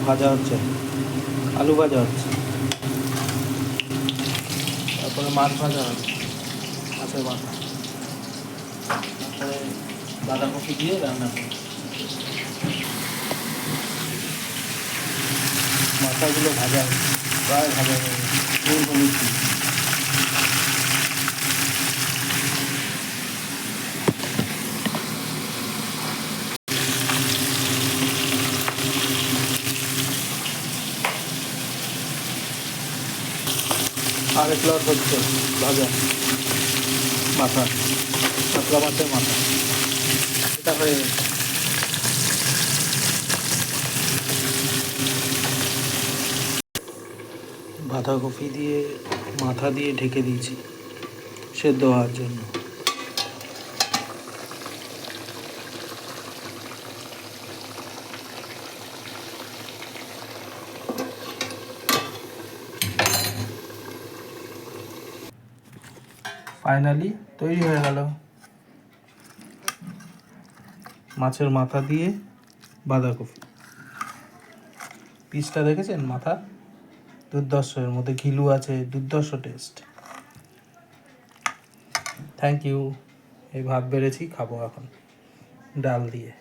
ভাজা হচ্ছে, আলু ভাজা হচ্ছে, তারপরে মাছ ভাজা হবে, মাছের মাথা, তারপরে বাঁধাকপি দিয়ে রান্না করব। মাথাগুলো ভাজা হচ্ছে, প্রায় ভাজা হয়ে গেছে, নুন হলুদ দিয়ে। আরেক লট হচ্ছে ভাজা মাথা, কাতলা মাছের মাথা, এটা হয়ে গেছে। বাঁধাকপি দিয়ে মাথা দিয়ে ঢেকে দিয়েছি সেদ্ধ হওয়ার জন্য। ফাইনালি তৈরি হয়ে গেল মাছের মাথা দিয়ে বাঁধাকপি। পিসটা দেখেছেন মাথা, দুর্ধর্ষ, এর মধ্যে ঘিলু আছে, দুর্ধর্ষ টেস্ট। Thank you. এই ভাত বেড়েছি, খাবো এখন ডাল দিয়ে।